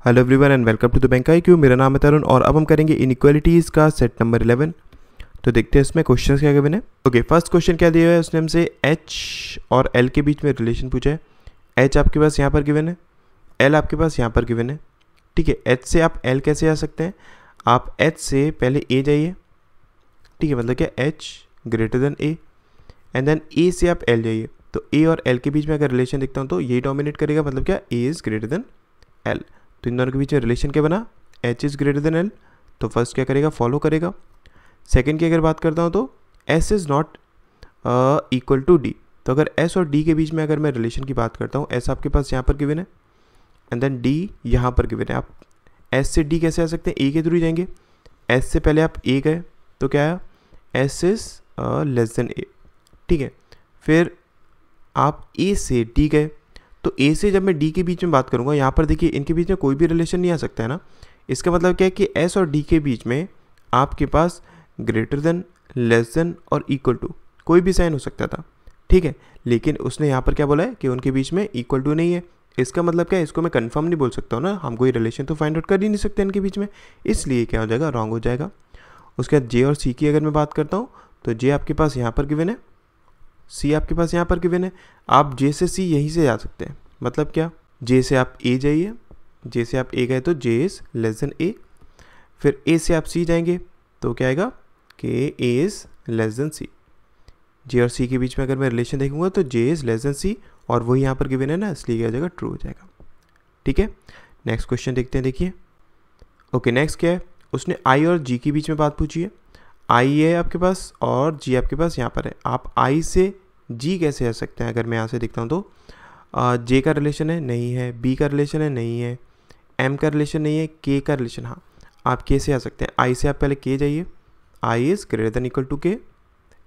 Hello everyone and welcome to the bank IQ। मेरा नाम है तरुण और अब हम करेंगे इनइक्वालिटीज़ का सेट नंबर 11। तो देखते हैं इसमें क्वेश्चन क्या गिवन है। ओके, फर्स्ट क्वेश्चन क्या दिया है उसने हमसे H और L के बीच में रिलेशन पूछा है। H आपके पास यहाँ पर गिवन है, L आपके पास यहाँ पर गिवन है। ठीक है, H से आप L कैसे जा सकते हैं, आप H से पहले A जाइए। ठीक है, मतलब क्या H greater than A and then A से आप L जाइए। तो A और L के बीच में अगर रिलेशन देखता हूँ तो ये डोमिनेट करेगा, मतलब क्या A is greater then L। तो इन दोनों के बीच में रिलेशन क्या बना, H is greater then L। तो फर्स्ट क्या करेगा, फॉलो करेगा। सेकंड की अगर बात करता हूँ तो S is not equal to D। तो अगर S और D के बीच में अगर मैं रिलेशन की बात करता हूँ, S आपके पास यहाँ पर गिवन है एंड देन D यहाँ पर गिवन है। आप S से D कैसे आ सकते हैं, A के थ्रू ही जाएंगे। S से पहले आप A गए तो क्या आया, S is less then A। ठीक है, फिर आप A से D गए तो A से जब मैं D के बीच में बात करूँगा, यहाँ पर देखिए इनके बीच में कोई भी रिलेशन नहीं आ सकता है ना। इसका मतलब क्या है कि S और D के बीच में आपके पास ग्रेटर देन, लेस देन और इक्वल टू कोई भी साइन हो सकता था। ठीक है, लेकिन उसने यहाँ पर क्या बोला है कि उनके बीच में इक्वल टू नहीं है। इसका मतलब क्या है, इसको मैं कंफर्म नहीं बोल सकता हूँ ना, हम कोई रिलेशन तो फाइंड आउट कर ही नहीं सकते इनके बीच में, इसलिए क्या हो जाएगा, रॉन्ग हो जाएगा। उसके बाद J और C की अगर मैं बात करता हूँ तो J आपके पास यहाँ पर गिवन है, C आपके पास यहाँ पर गिवन है। आप J से C यहीं से जा सकते हैं, मतलब क्या, J से आप A जाइए, J से आप A गए तो J is less then A। फिर A से आप C जाएंगे तो क्या आएगा कि A is less than C। J और C के बीच में अगर मैं रिलेशन देखूंगा तो J is less than C और वही यहाँ पर गिवन है ना, इसलिए क्या हो जाएगा, ट्रू हो जाएगा। ठीक है, नेक्स्ट क्वेश्चन देखते हैं। देखिए ओके, नेक्स्ट क्या है, उसने I और G के बीच में बात पूछी है। I है आपके पास और G आपके पास यहाँ पर है। आप I से G कैसे जा सकते हैं, अगर मैं यहाँ से देखता हूँ तो J का रिलेशन है, नहीं है, B का रिलेशन है, नहीं है, M का रिलेशन नहीं है, K का रिलेशन, हाँ, आप K से आ सकते हैं। I से आप पहले K जाइए, I is greater than equal to K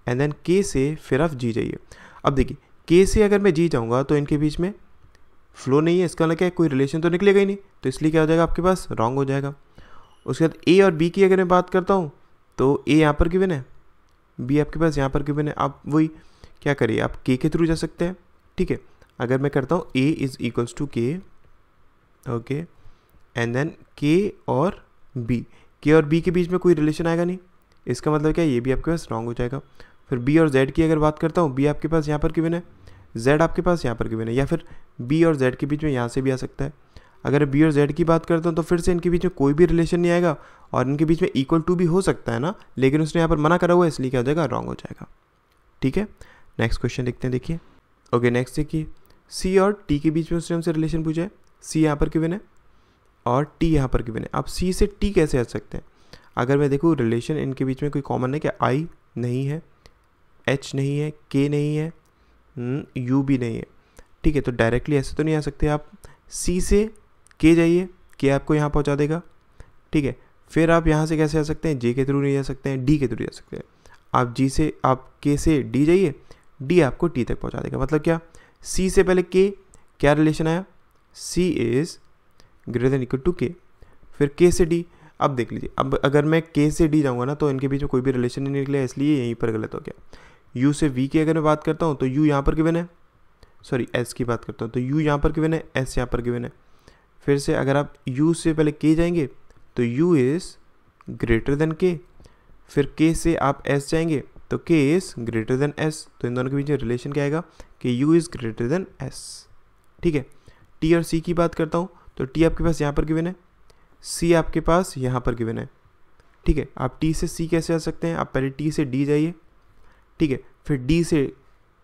and then K से फिर आप G जाइए। अब देखिए K से अगर मैं G जाऊँगा तो इनके बीच में फ्लो नहीं है, इसका मतलब क्या है, कोई रिलेशन तो निकलेगा ही नहीं, तो इसलिए क्या हो जाएगा, आपके पास रॉन्ग हो जाएगा। उसके बाद A और B की अगर मैं बात करता हूँ तो A यहाँ पर गिवन है, B आपके पास यहाँ पर गिवन है। आप वही क्या करिए, आप K के थ्रू जा सकते हैं। ठीक है, अगर मैं करता हूँ A is equals to K, okay, and then K और B के बीच में कोई रिलेशन आएगा नहीं, इसका मतलब क्या है, ये भी आपके पास रॉन्ग हो जाएगा। फिर B और Z की अगर बात करता हूँ, B आपके पास यहाँ पर गिवन है, Z आपके पास यहाँ पर गिवन है, या फिर B और Z के बीच में यहाँ से भी आ सकता है। अगर B और Z की बात करता हूँ तो फिर से इनके बीच में कोई भी रिलेशन नहीं आएगा और इनके बीच में इक्वल टू भी हो सकता है ना, लेकिन उसने यहाँ पर मना करा हुआ है, इसलिए क्या हो जाएगा, रॉन्ग हो जाएगा। ठीक है, नेक्स्ट क्वेश्चन देखते हैं। देखिए ओके, नेक्स्ट देखिए, C और T के बीच में उसने हमसे रिलेशन पूछा है। C यहाँ पर गिवन है और T यहाँ पर गिवन है। आप C से T कैसे आ सकते हैं, अगर मैं देखूँ रिलेशन इनके बीच में कोई कॉमन है क्या, I नहीं है, H नहीं है, K नहीं है, U भी नहीं है। ठीक है, तो डायरेक्टली ऐसे तो नहीं आ सकते। आप C से K जाइए, K आपको यहाँ पहुँचा देगा। ठीक है, फिर आप यहाँ से कैसे आ सकते हैं, J के थ्रू नहीं जा सकते हैं, D के थ्रू जा सकते हैं। आप K से D जाइए, D आपको T तक पहुँचा देगा। मतलब क्या, C से पहले K, क्या रिलेशन आया, C is greater than equal to K। फिर K से D, अब देख लीजिए, अब अगर मैं K से D जाऊँगा ना तो इनके बीच में कोई भी रिलेशन नहीं निकलेगा, इसलिए यहीं पर गलत हो गया। U से V की अगर मैं बात करता हूँ तो U यहाँ पर गिवन है, सॉरी S की बात करता हूँ तो U यहाँ पर गिवन है, S यहाँ पर गिवन है। फिर से अगर आप U से पहले K जाएंगे तो U is greater then K, फिर K से आप S जाएंगे तो K is greater then S। तो इन दोनों के बीच में रिलेशन क्या आएगा कि U is greater then S। ठीक है, T और C की बात करता हूँ तो T आपके पास यहाँ पर गिवन है, C आपके पास यहाँ पर गिवन है। ठीक है, आप T से C कैसे आ सकते हैं, आप पहले T से D जाइए, ठीक है, फिर D से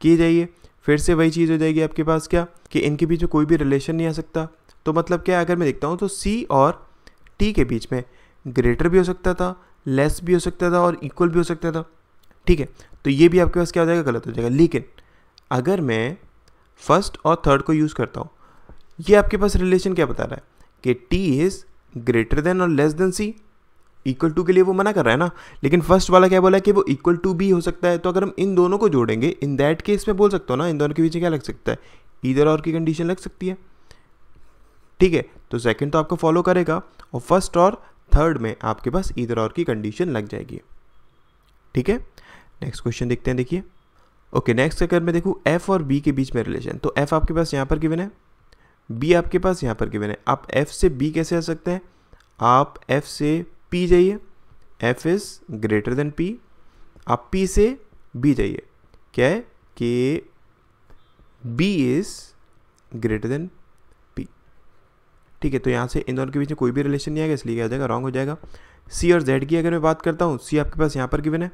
K जाइए, फिर से वही चीज़ हो जाएगी आपके पास क्या, कि इनके बीच में कोई भी रिलेशन नहीं आ सकता। तो मतलब क्या, अगर मैं देखता हूँ तो C और T के बीच में ग्रेटर भी हो सकता था, लेस भी हो सकता था और इक्वल भी हो सकता था। ठीक है, तो ये भी आपके पास क्या हो जाएगा, गलत हो जाएगा। लेकिन अगर मैं फर्स्ट और थर्ड को यूज़ करता हूँ, ये आपके पास रिलेशन क्या बता रहा है कि T इज़ ग्रेटर देन और less than C। Equal to के लिए वो मना कर रहा है ना, लेकिन फर्स्ट वाला क्या बोला है कि वो इक्वल टू भी हो सकता है। तो अगर हम इन दोनों को जोड़ेंगे, इन दैट केस में बोल सकता हूँ ना, इन दोनों के बीच क्या लग सकता है, ईदर और की कंडीशन लग सकती है। ठीक है, तो सेकंड तो आपको फॉलो करेगा और फर्स्ट और थर्ड में आपके पास ईदर और की कंडीशन लग जाएगी। ठीक है, नेक्स्ट क्वेश्चन देखते हैं। देखिए ओके, नेक्स्ट अगर मैं देखूँ F और B के बीच में रिलेशन, तो F आपके पास यहाँ पर गिवन है, बी आपके पास यहाँ पर गिवन है। आप एफ से बी कैसे आ सकते हैं, आप एफ से पी जाइए, F is greater than P. आप पी से बी जाइए, क्या है कि B is greater than P. ठीक है, तो यहाँ से इन दोनों के बीच में कोई भी रिलेशन नहीं आएगा, इसलिए क्या हो जाएगा, रॉन्ग हो जाएगा। सी और जेड की अगर मैं बात करता हूँ, सी आपके पास यहाँ पर गिवन है,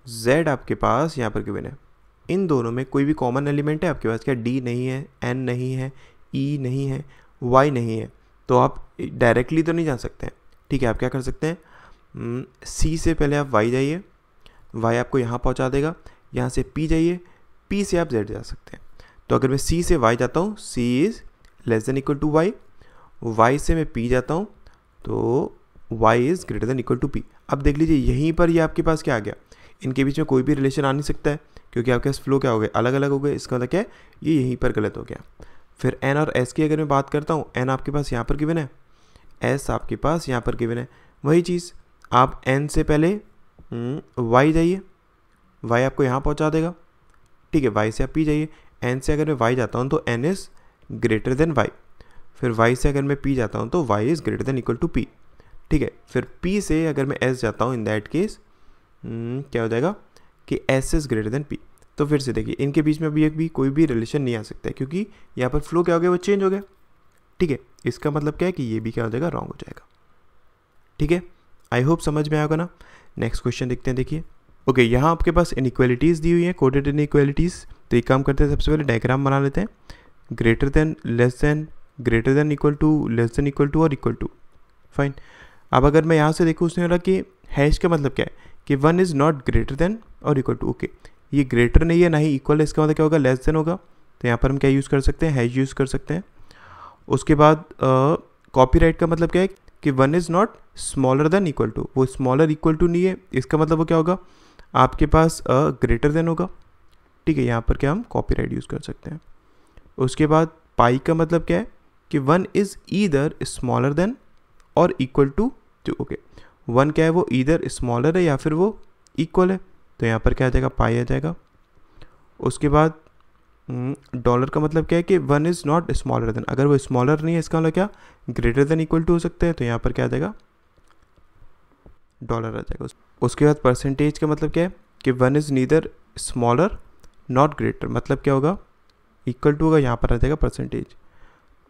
जेड आपके पास यहाँ पर गिवन है। इन दोनों में कोई भी कॉमन एलिमेंट है आपके पास, क्या डी नहीं है, एन नहीं है, ई नहीं है, वाई नहीं है, तो आप डायरेक्टली तो नहीं जा सकते हैं। ठीक है, आप क्या कर सकते हैं, सी से पहले आप वाई जाइए, वाई आपको यहाँ पहुँचा देगा, यहाँ से पी जाइए, पी से आप जेड जा सकते हैं। तो अगर मैं सी से वाई जाता हूँ, C is less than equal to Y, Y से मैं पी जाता हूँ तो Y is greater than equal to P. अब देख लीजिए यहीं पर ये आपके पास क्या आ गया, इनके बीच में कोई भी रिलेशन आ नहीं सकता है, क्योंकि आपके पास फ्लो क्या हो गए, अलग अलग हो गए। इसका मतलब क्या है, ये यहीं पर गलत हो गया। फिर एन और एस की अगर मैं बात करता हूँ, एन आपके पास यहाँ पर गिवन है, एस आपके पास यहाँ पर गिवन है। वही चीज़, आप एन से पहले वाई जाइए, वाई आपको यहाँ पहुँचा देगा। ठीक है, वाई से आप पी जाइए, एन से अगर मैं वाई जाता हूँ तो N is greater than Y. फिर वाई से अगर मैं पी जाता हूँ तो Y is greater than equal to P. ठीक है, फिर पी से अगर मैं एस जाता हूँ, इन दैट केस क्या हो जाएगा कि S is greater than P. तो फिर से देखिए इनके बीच में भी कोई भी रिलेशन नहीं आ सकता है, क्योंकि यहाँ पर फ्लो क्या हो गया, वो चेंज हो गया। ठीक है, इसका मतलब क्या है कि ये भी क्या हो जाएगा, रॉन्ग हो जाएगा। ठीक है, आई होप समझ में आएगा ना। नेक्स्ट क्वेश्चन देखते हैं, देखिए। ओके, यहाँ आपके पास इनइक्वालिटीज़ दी हुई हैं, कोडेड इनइक्वालिटीज़। तो एक काम करते हैं, सबसे पहले डायग्राम बना लेते हैं, greater than, less than, greater than equal to, less than equal to और इक्वल टू। फाइन। अब अगर मैं यहाँ से देखूँ, उसने बोला कि हैश का मतलब क्या है कि one is not greater than और इक्वल टू। ओके, ये ग्रेटर नहीं है ना ही इक्वल है, इसका मतलब क्या होगा, लेस देन होगा। तो यहाँ पर हम क्या यूज़ कर सकते हैं, हैश यूज़ कर सकते हैं। उसके बाद कॉपीराइट का मतलब क्या है कि one is not smaller than equal to, वो स्मॉलर इक्वल टू नहीं है, इसका मतलब वो क्या होगा, आपके पास ग्रेटर देन होगा। ठीक है, यहाँ पर क्या हम कॉपीराइट यूज़ कर सकते हैं। उसके बाद पाई का मतलब क्या है कि one is either smaller than और equal to two. Okay, one क्या है, वो ईदर स्मॉलर है या फिर वो इक्वल है, तो यहाँ पर क्या आ जाएगा, पाई आ जाएगा। उसके बाद डॉलर का मतलब क्या है कि one is not smaller then, अगर वो स्मॉलर नहीं है इसका मतलब क्या, ग्रेटर देन इक्वल टू हो सकते हैं, तो यहाँ पर क्या आ जाएगा, डॉलर आ जाएगा। उसके बाद परसेंटेज का मतलब क्या है कि one is neither smaller not greater, मतलब क्या होगा, इक्वल टू होगा, यहाँ पर आ जाएगा परसेंटेज।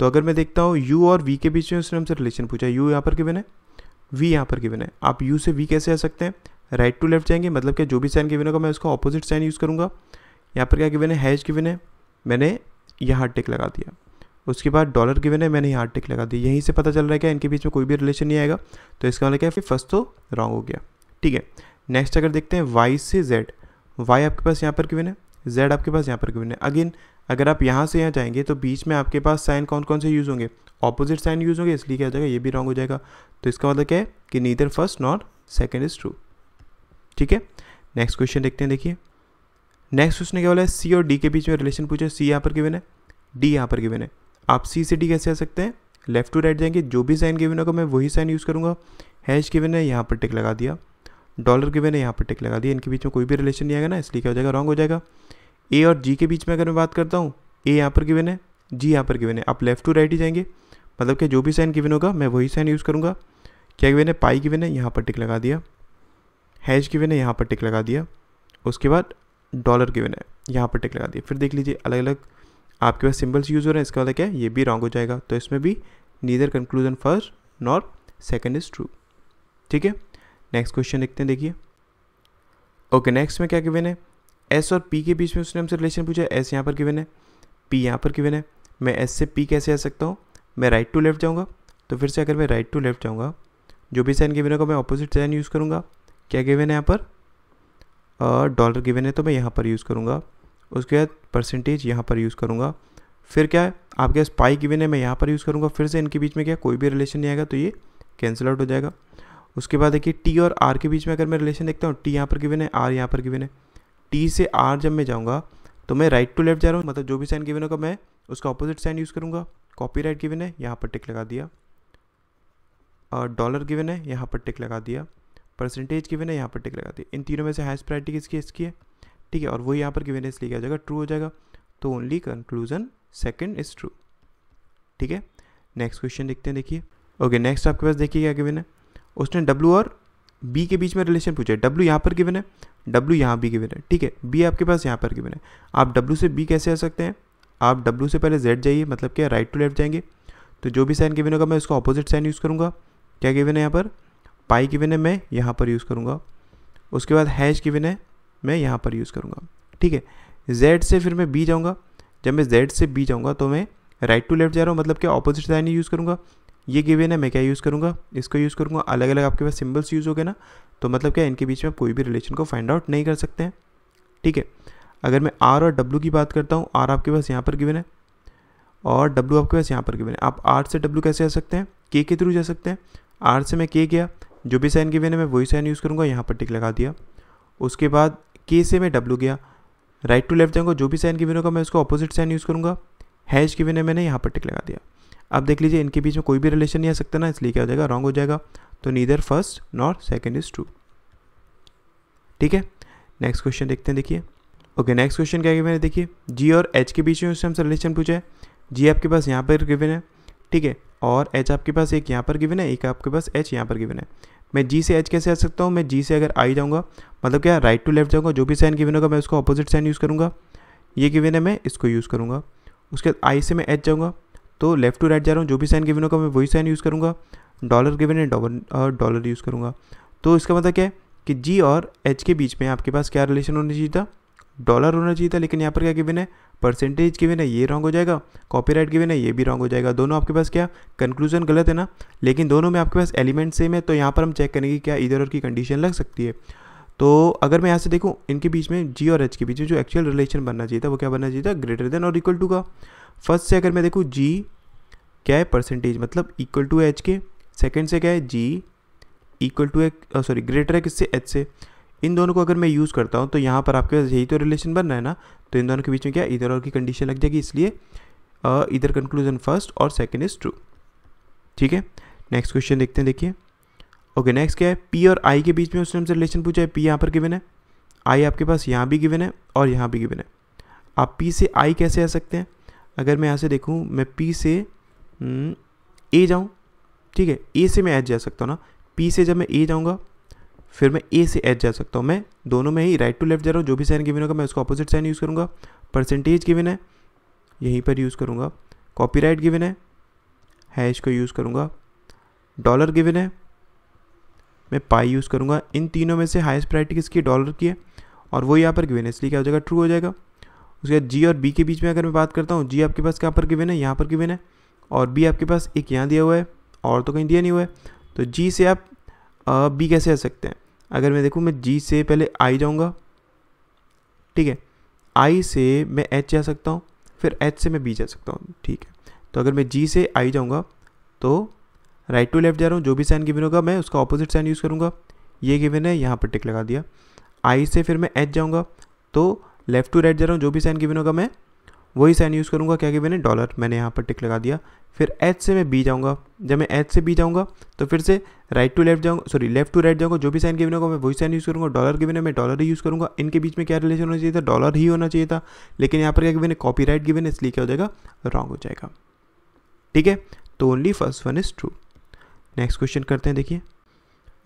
तो अगर मैं देखता हूँ यू और वी के बीच में उसने हमसे रिलेशन पूछा, यू यहाँ पर गिवन है, वी यहाँ पर गिवन है। आप यू से वी कैसे आ सकते हैं, राइट टू लेफ्ट जाएंगे, मतलब क्या जो भी साइन गिवन होगा मैं उसका ऑपोजिट साइन यूज़ करूँगा। यहाँ पर क्या गिवन है, हैश गिवन है, मैंने यहाँ टिक लगा दिया। उसके बाद डॉलर गिवन है, मैंने यहाँ टिक लगा दिया। यहीं से पता चल रहा है क्या इनके बीच में कोई भी रिलेशन नहीं आएगा, तो इसका मतलब क्या है, फिर फर्स्ट तो रॉन्ग हो गया। ठीक है, नेक्स्ट अगर देखते हैं वाई से जेड, वाई आपके पास यहाँ पर गिवन है, जेड आपके पास यहाँ पर गिवन है। अगेन अगर आप यहाँ से यहाँ जाएंगे तो बीच में आपके पास साइन कौन कौन से यूज़ होंगे, ऑपोजिट साइन यूज़ होंगे, इसलिए क्या हो जाएगा, ये भी रॉन्ग हो जाएगा। तो इसका मतलब क्या है कि neither first not second is true. ठीक है, नेक्स्ट क्वेश्चन देखते हैं, देखिए। नेक्स्ट उसने क्या बोला है, सी और डी के बीच में रिलेशन पूछा, सी यहाँ पर गिवन है, डी यहाँ पर गिवन है। आप सी से डी कैसे आ सकते हैं, लेफ्ट टू राइट जाएंगे, जो भी साइन गिवन होगा मैं वही साइन यूज़ करूँगा। हैश गिवन है, यहाँ पर टिक लगा दिया, डॉलर गिवन है, यहाँ पर टिक लगा दिया। इनके बीच में कोई भी रिलेशन नहीं आएगा ना, इसलिए क्या हो जाएगा, रॉन्ग हो जाएगा। ए और जी के बीच में अगर मैं बात करता हूँ, ए यहाँ पर गिवन है, जी यहाँ पर गिवन है, आप लेफ्ट टू राइट ही जाएंगे, मतलब कि जो भी साइन गिवन होगा मैं वही साइन यूज़ करूँगा। क्या गिवन है, पाई गिवन है, यहाँ पर टिक लगा दिया, हैश गिवन है, यहाँ पर टिक लगा दिया। उसके बाद डॉलर गिवन है, यहाँ पर टिक लगा दिया। फिर देख लीजिए अलग अलग आपके पास सिंबल्स यूज़ हो रहे हैं, इसका मतलब क्या है, ये भी रॉन्ग हो जाएगा। तो इसमें भी neither conclusion first not second is true. ठीक है, नेक्स्ट क्वेश्चन देखते हैं, देखिए। ओके, नेक्स्ट में क्या गिवन है, एस और पी के बीच में उसने हमसे रिलेशन पूछा, एस यहाँ पर गिवन है, पी यहाँ पर गिवन है। मैं एस से पी कैसे आ सकता हूँ, मैं राइट टू लेफ्ट जाऊँगा। तो फिर से अगर मैं राइट टू लेफ्ट जाऊँगा, जो भी साइन गिवन होगा मैं ऑपोजिट साइन यूज़ करूँगा। क्या गिवन है यहाँ पर, डॉलर गिवन है, तो मैं यहाँ पर यूज़ करूँगा। उसके बाद परसेंटेज यहाँ पर यूज़ करूँगा। फिर क्या है, आपके पास पाई गिवन है, मैं यहाँ पर यूज़ करूँगा। फिर से इनके बीच में क्या कोई भी रिलेशन नहीं आएगा, तो ये कैंसिल आउट हो जाएगा। उसके बाद देखिए टी और आर के बीच में अगर मैं रिलेशन देखता हूँ, टी यहाँ पर गिवन है, आर यहाँ पर गिवन है। टी से आर जब मैं जाऊँगा तो मैं राइट टू लेफ्ट जा रहा हूँ, मतलब जो भी साइन गिवन होगा मैं उसका ऑपोजिट साइन यूज़ करूँगा। कॉपीराइट गिवन है, यहाँ पर टिक लगा दिया, और डॉलर गिवन है, यहाँ पर टिक लगा दिया, परसेंटेज गिवन है, यहाँ पर टिक लगा दिया। इन तीनों में से हाईएस्ट प्रायोरिटी किसकी, इसकी है। ठीक है, और वो यहाँ पर गिवन है, इसलिए क्या हो जाएगा, ट्रू हो जाएगा। तो only conclusion second is true. ठीक है, नेक्स्ट क्वेश्चन देखते हैं, देखिए। ओके, नेक्स्ट आपके पास देखिए क्या गिवन है। उसने W और B के बीच में रिलेशन पूछा है। W यहाँ पर गिवन है, W यहाँ भी गिवन है, ठीक है। B आपके पास यहाँ पर गिवन है। आप W से B कैसे आ सकते हैं, आप W से पहले Z जाइए, मतलब क्या राइट टू लेफ्ट जाएंगे, तो जो भी साइन गिवन होगा मैं उसका ऑपोजिट साइन यूज़ करूँगा। क्या गिवन है यहाँ पर, पाई गिवन है, मैं यहाँ पर यूज़ करूँगा। उसके बाद हैश गिवन है, मैं यहाँ पर यूज़ करूँगा, ठीक है। Z से फिर मैं B जाऊँगा, जब मैं Z से B जाऊँगा तो मैं राइट टू लेफ्ट जा रहा हूँ, मतलब क्या ऑपोजिट साइन ही यूज़ करूँगा। ये गिवन है, मैं क्या यूज़ करूँगा, इसको यूज़ करूँगा। अलग अलग आपके पास सिंबल्स यूज़ हो गए ना, तो मतलब क्या इनके बीच में आप कोई भी रिलेशन को फाइंड आउट नहीं कर सकते हैं, ठीक है। अगर मैं R और W की बात करता हूँ, R आपके पास यहाँ पर गिवन है और W आपके पास यहाँ पर गिवन है। आप R से W कैसे आ सकते हैं, K के थ्रू जा सकते हैं। R से मैं K गया, जो भी साइन गिवन है मैं वही साइन यूज़ करूँगा, यहाँ पर टिक लगा दिया। उसके बाद K से मैं W गया, राइट टू लेफ्ट जाऊँगा, जो भी साइन गिवन होगा मैं उसको ऑपोजिट साइन यूज़ करूँगा। हैश गिवन है, मैंने यहाँ पर टिक लगा दिया। अब देख लीजिए इनके बीच में कोई भी रिलेशन नहीं आ सकता ना, इसलिए क्या हो जाएगा, रॉन्ग हो जाएगा। तो neither first nor second is true, ठीक है। नेक्स्ट क्वेश्चन देखते हैं, देखिए। ओके, नेक्स्ट क्वेश्चन क्या गिवन है, देखिए। जी और एच के बीच में उसने हमसे रिलेशन पूछा है। जी आपके पास यहाँ पर गिवन है, ठीक है, और एच आपके पास एक यहाँ पर गिवन है, एक आपके पास एच यहाँ पर गिवन है। मैं जी से एच कैसे आ सकता हूँ, मैं जी से अगर आई जाऊँगा, मतलब क्या राइट टू लेफ्ट जाऊँगा, जो भी साइन गिवन होगा मैं उसको ऑपोजिट साइन यूज़ करूँगा। ये गिवन है, मैं इसको यूज़ करूँगा। उसके बाद आई से मैं एच जाऊँगा, तो लेफ्ट टू राइट जा रहा हूँ, जो भी साइन गिवन होगा मैं वही साइन यूज़ करूँगा। डॉलर गिवन है, डॉलर यूज़ करूँगा। तो इसका मतलब क्या है कि जी और एच के बीच में आपके पास क्या रिलेशन होना चाहिए था, डॉलर होना चाहिए था। लेकिन यहाँ पर क्या गिवन है, परसेंटेज गिवन है, ये रॉन्ग हो जाएगा। कॉपीराइट गिवन है, ये भी रॉन्ग हो जाएगा। दोनों आपके पास क्या, कंक्लूजन गलत है ना, लेकिन दोनों में आपके पास एलिमेंट सेम है। तो यहाँ पर हम चेक करेंगे क्या इधर और की कंडीशन लग सकती है। तो अगर मैं यहाँ से देखूँ, इनके बीच में जी और एच के बीच में जो एक्चुअल रिलेशन बनना चाहिए था वो क्या बनना चाहिए था, ग्रेटर देन और इक्वल टू का। फर्स्ट से अगर मैं देखूँ, जी क्या है, परसेंटेज, मतलब इक्वल टू एच के। सेकंड से क्या है, जी इक्वल टू ग्रेटर है किससे, एच से। इन दोनों को अगर मैं यूज़ करता हूँ तो यहाँ पर आपके पास यही तो रिलेशन बन रहा है ना, तो इन दोनों के बीच में क्या इधर और की कंडीशन लग जाएगी, इसलिए इधर कंक्लूजन फर्स्ट और सेकंड इज ट्रू, ठीक है। नेक्स्ट क्वेश्चन देखते हैं, देखिए। ओके, नेक्स्ट क्या है, पी और आई के बीच में उसने हमसे रिलेशन पूछा है। पी यहाँ पर गिवन है, आई आपके पास यहाँ भी गिवन है और यहाँ भी गिवन है। आप पी से आई कैसे आ सकते हैं, अगर मैं यहाँ से देखूँ, मैं पी से ए जाऊँ, ठीक है, ए से मैं एच जा सकता हूँ ना। पी से जब मैं ए जाऊँगा फिर मैं ए से एच जा सकता हूँ। मैं दोनों में ही राइट टू लेफ्ट जा रहा हूँ, जो भी साइन गिवन होगा मैं उसको ऑपोजिट साइन यूज़ करूँगा। परसेंटेज गिवन है, यहीं पर यूज़ करूँगा। कॉपीराइट गिवन है, हैश को यूज़ करूँगा। डॉलर गिवन है, मैं पाई यूज़ करूँगा। इन तीनों में से हाईएस्ट प्रायोरिटी किसकी, डॉलर की है, और वो यहाँ पर गिवन है, इसलिए क्या हो जाएगा, ट्रू हो जाएगा। उसके बाद जी और बी के बीच में अगर मैं बात करता हूँ, जी आपके पास कहाँ पर गिवन है, यहाँ पर गिवन है, और बी आपके पास एक यहाँ दिया हुआ है और तो कहीं दिया नहीं हुआ है। तो जी से आप बी कैसे आ सकते हैं, अगर मैं देखूँ, मैं जी से पहले आई जाऊँगा, ठीक है, आई से मैं एच जा सकता हूँ, फिर एच से मैं बी जा सकता हूँ, ठीक है। तो अगर मैं जी से आई जाऊँगा तो राइट टू लेफ्ट जा रहा हूँ, जो भी साइन गिवन होगा मैं उसका ऑपोजिट साइन यूज़ करूँगा। ये गिवन है, यहाँ पर टिक लगा दिया। आई से फिर मैं एच जाऊँगा, तो लेफ्ट टू राइट जा रहा हूँ, जो भी साइन गिवन होगा मैं वही साइन यूज़ करूँगा। क्या गिवन है, डॉलर, मैंने यहाँ पर टिक लगा दिया। फिर एच से मैं बी जाऊँगा, जब मैं एच से बी जाऊँगा तो फिर से राइट टू लेफ्ट जाऊँगा, लेफ्ट टू राइट जाऊँगा, जो भी साइन गिवन होगा मैं वही साइन यूज़ करूँगा। डॉलर गिवन है, मैं डॉलर ही यूज़ करूँगा। इनके बीच में क्या रिलेशन होना चाहिए था, डॉलर ही होना चाहिए था, लेकिन यहाँ पर क्या गिवन है, कॉपीराइट गिवन है, इसलिए क्या हो जाएगा, रॉन्ग हो जाएगा, ठीक है। तो only first one is true. Next question करते हैं, देखिए।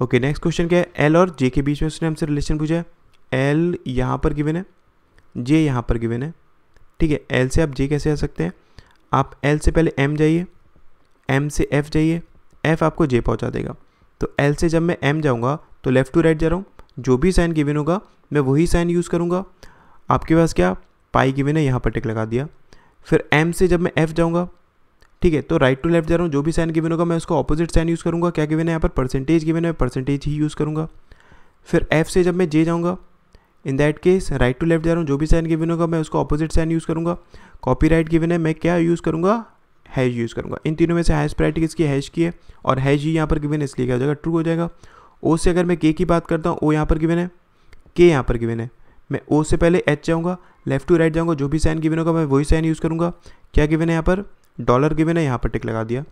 ओके, नेक्स्ट क्वेश्चन क्या है, एल और जे के बीच में उसने हमसे रिलेशन पूछा है। एल यहाँ पर गिवन है, जे यहाँ पर गिवन है, ठीक है। एल से आप जे कैसे आ सकते हैं, आप एल से पहले एम जाइए, एम से एफ जाइए, एफ आपको जे पहुंचा देगा। तो एल से जब मैं एम जाऊंगा तो लेफ्ट टू राइट जा रहा हूँ, जो भी साइन गिवन होगा मैं वही साइन यूज़ करूँगा। आपके पास क्या पाई गिवन है, यहाँ पर टिक लगा दिया। फिर एम से जब मैं एफ जाऊँगा, ठीक है, तो राइट टू लेफ्ट जा रहा हूँ, जो भी साइन गिवन होगा मैं उसको ऑपोजिट साइन यूज़ करूँगा। क्या गिवन है यहाँ पर, परसेंटेज गिवन है, परसेंटेज ही यूज़ करूँगा। फिर एफ से जब मैं जे जाऊँगा, in that case right to left जा रहा हूँ, जो भी साइन गिवन होगा मैं उसको ऑपोजिट साइन यूज़ करूँगा। कॉपीराइट गिवन है, मैं क्या यूज़ करूँगा, हैश यूज़ करूँगा। इन तीनों में से हाईएस्ट प्रायोरिटी किसकी, हैश की है, और हैश ही यहाँ पर गिवन है, इसलिए क्या हो जाएगा, ट्रू हो जाएगा। ओ से अगर मैं के की बात करता हूँ, ओ यहाँ पर गिवन है, के यहाँ पर गिवन है, मैं ओ से पहले एच जाऊँगा, लेफ्ट टू राइट जाऊँगा, जो भी साइन गिवन होगा मैं वही साइन यूज़ करूँगा। क्या गिवन है यहाँ पर, डॉलर गिवन है, यहाँ पर टिक लगा दिया।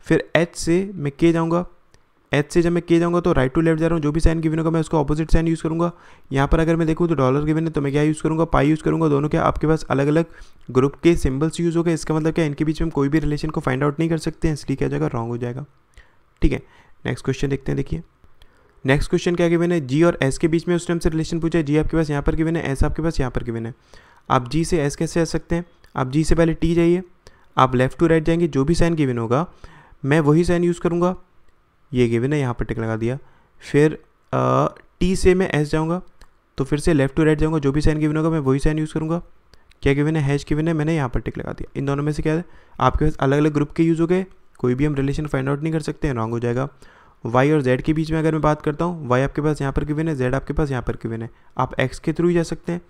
फिर एच से मैं के जाऊँगा, एच से जब मैं के जाऊँगा तो राइट टू लेफ्ट जा रहा हूँ, जो भी साइन गिवन होगा मैं उसका ऑपोजिट साइन यूज़ करूँगा। यहाँ पर अगर मैं देखूँ तो डॉलर गिवन है तो मैं क्या यूज़ करूँगा, पाई यूज़ करूँगा। दोनों क्या आपके पास अलग अलग ग्रुप के सिंबल्स यूज़ हो गए, इसका मतलब क्या इनके बीच में हम कोई भी रिलेशन को फाइंड आउट नहीं कर सकते हैं, इसलिए क्या हो जाएगा, रॉन्ग हो जाएगा। ठीक है, नेक्स्ट क्वेश्चन देखते हैं। देखिए नेक्स्ट क्वेश्चन क्या गिवन है, जी और एस के बीच में उसने हमसे रिलेशन पूछा है। जी आपके पास यहाँ पर गिवन है, एस आपके पास यहाँ पर गिवन है। आप जी से एस कैसे आ सकते हैं, आप जी से पहले टी जाइए, आप लेफ्ट टू राइट जाएंगे, जो भी साइन गिवन होगा मैं वही साइन यूज़ करूँगा। ये गिवन है, यहाँ पर टिक लगा दिया। फिर टी से मैं एस जाऊँगा तो फिर से लेफ्ट टू राइट जाऊँगा, जो भी साइन गिवन होगा मैं वही साइन यूज़ करूँगा। क्या गिवन है, हैश गिवन है, मैंने यहाँ पर टिक लगा दिया। इन दोनों में से क्या है, आपके पास अलग अलग ग्रुप के यूज़ हो गए, कोई भी हम रिलेशन फाइंड आउट नहीं कर सकते हैं, रॉन्ग हो जाएगा। वाई और जेड के बीच में अगर मैं बात करता हूँ, वाई आपके पास यहाँ पर गिवन है, जेड आपके पास यहाँ पर गिवन है, आप एक्स के थ्रू ही जा सकते हैं।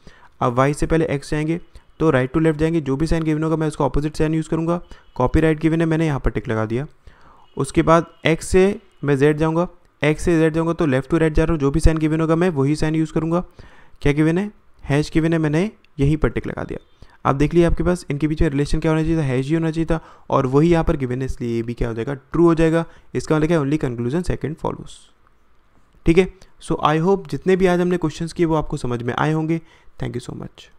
अब वाई से पहले एक्स जाएंगे तो राइट टू लेफ्ट जाएंगे, जो भी साइन गिवन होगा मैं उसका ऑपोजिट साइन यूज़ करूँगा। कॉपी राइट गिवन है, मैंने यहाँ पर टिक लगा दिया। उसके बाद एक्स से मैं जेड जाऊँगा, एक्स से जेड जाऊँगा तो लेफ्ट टू राइट जा रहा हूँ, जो भी साइन गिवन होगा मैं वही साइन यूज़ करूँगा। क्या गिवन है, हैश गिवन है, मैंने यहीं पर टिक लगा दिया। आप देख लीजिए आपके पास इनके बीच में रिलेशन क्या होना चाहिए था, हैश ही होना चाहिए था, और वही यहाँ पर गिवन है, इसलिए ये भी क्या हो जाएगा, ट्रू हो जाएगा। इसका मतलब क्या, ओनली कंक्लूजन सेकंड फॉलोस। ठीक है, सो आई होप जितने भी आज हमने क्वेश्चंस किए वो आपको समझ में आए होंगे। Thank you so much.